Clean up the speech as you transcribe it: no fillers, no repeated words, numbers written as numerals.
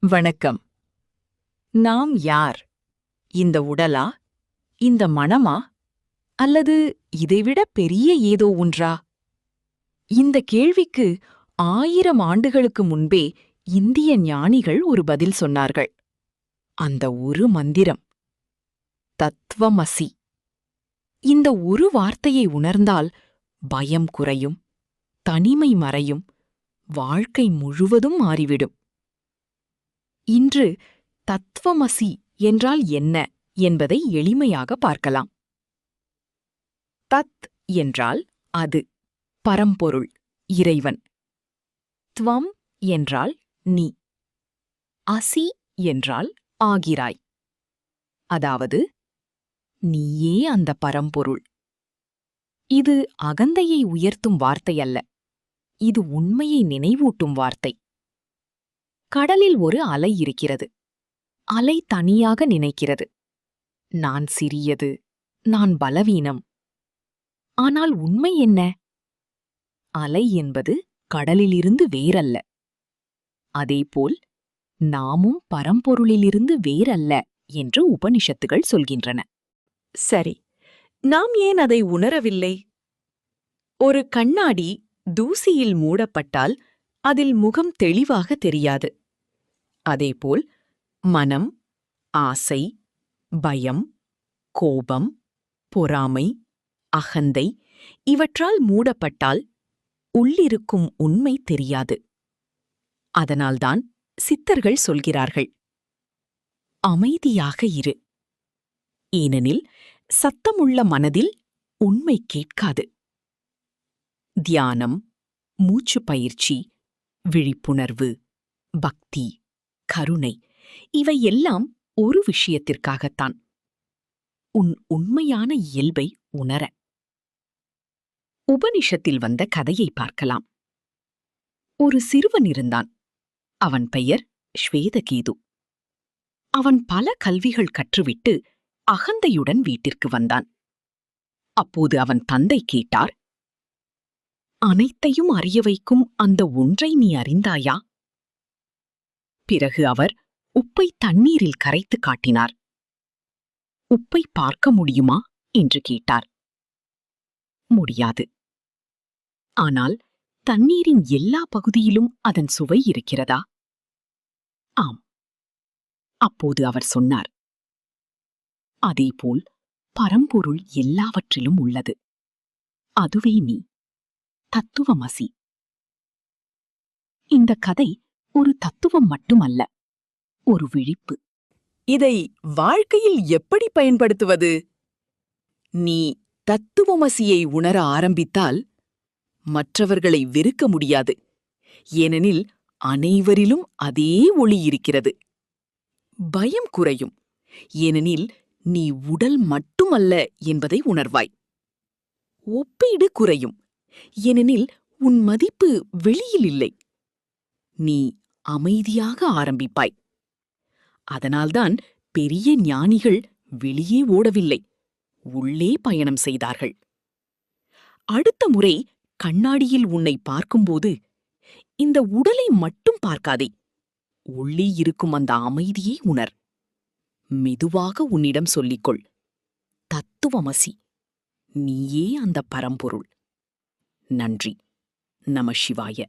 வணக்கம். நாம் யார்? இந்த உடலா? இந்த மனமா? அல்லது இதைவிட பெரிய ஏதோ ஒன்றா? இந்த கேள்விக்கு 1000 ஆண்டுகளுக்கு முன்பே இந்திய ஞானிகள் ஒரு பதில் சொன்னார்கள். அந்த ஒரு மந்திரம், தத்வமசி. இந்த ஒரு வார்த்தையை உணர்ந்தால் பயம் குறையும், தனிமை மறையும், வாழ்க்கை முழுவதும் மாறிவிடும். இன்று தத்வமசி என்றால் என்ன என்பதை எளிமையாக பார்க்கலாம். தத் என்றால் அது, பரம்பொருள், இறைவன். த்வம் என்றால் நீ. அசி என்றால் ஆகிறாய். அதாவது நீயே அந்த பரம்பொருள். இது அகந்தையை உயர்த்தும் வார்த்தையல்ல. இது உண்மையை நினைவூட்டும் வார்த்தை. கடலில் ஒரு அலை இருக்கிறது. அலை தனியாக நினைக்கிறது, நான் சிறியது, நான் பலவீனம். ஆனால் உண்மை என்ன? அலை என்பது கடலிலிருந்து வேறல்ல. அதேபோல் நாமும் பரம்பொருளிலிருந்து வேறல்ல என்று உபனிஷத்துகள் சொல்கின்றன. சரி, நாம் ஏன் அதை உணரவில்லை? ஒரு கண்ணாடி தூசியில் மூடப்பட்டால் அதில் முகம் தெளிவாக தெரியாது. அதேபோல் மனம், ஆசை, பயம், கோபம், பொறாமை, அகந்தை இவற்றால் மூடப்பட்டால் உள்ளிருக்கும் உண்மை தெரியாது. அதனால்தான் சித்தர்கள் சொல்கிறார்கள், அமைதியாக இரு. ஏனெனில் சத்தமுள்ள மனதில் உண்மை கேட்காது. தியானம், மூச்சு பயிற்சி, விழிப்புணர்வு, பக்தி, கருணை இவையெல்லாம் ஒரு விஷயத்திற்காகத்தான், உன் உண்மையான இயல்பை உணர. உபனிஷத்தில் வந்த கதையை பார்க்கலாம். ஒரு சிறுவன் இருந்தான். அவன் பெயர் ஸ்வேதகேது. அவன் பல கல்விகள் கற்றுவிட்டு அகந்தையுடன் வீட்டிற்கு வந்தான். அப்போது அவன் தந்தை கேட்டார், அனைத்தையும் அறிய வைக்கும் அந்த ஒன்றை நீ அறிந்தாயா? பிறகு அவர் உப்பை தண்ணீரில் கரைத்து காட்டினார். உப்பை பார்க்க முடியுமா என்று கேட்டார். முடியாது. ஆனால் தண்ணீரின் எல்லா பகுதியிலும் அதன் சுவை இருக்கிறதா? ஆம். அப்போது அவர் சொன்னார், அதேபோல் பரம்பொருள் எல்லாவற்றிலும் உள்ளது. அதுவே நீ, தத்துவமசி. இந்த கதை ஒரு தத்துவம் மட்டுமல்ல, ஒரு விழிப்பு. இதை வாழ்க்கையில் எப்படி பயன்படுத்துவது? நீ தத்துவமசியை உணர ஆரம்பித்தால் மற்றவர்களை வெறுக்க முடியாது. ஏனெனில் அனைவரிலும் அதே ஒளி இருக்கிறது. பயம் குறையும். ஏனெனில் நீ உடல் மட்டுமல்ல என்பதை உணர்வாய். ஒப்பீடு குறையும். ஏனெனில் உன் மதிப்பு வெளியில் இல்லை. நீ அமைதியாக ஆரம்பிப்பாய். அதனால்தான் பெரிய ஞானிகள் வெளியே ஓடவில்லை, உள்ளே பயணம் செய்தார்கள். அடுத்த முறை கண்ணாடியில் உன்னை பார்க்கும்போது இந்த உடலை மட்டும் பார்க்காதே, உள்ளே இருக்கும் அந்த அமைதியை உணர். மெதுவாக உன்னிடம் சொல்லிக்கொள், தத்துவமசி, நீயே அந்த பரம்பொருள். நன்றி. நம சிவாய.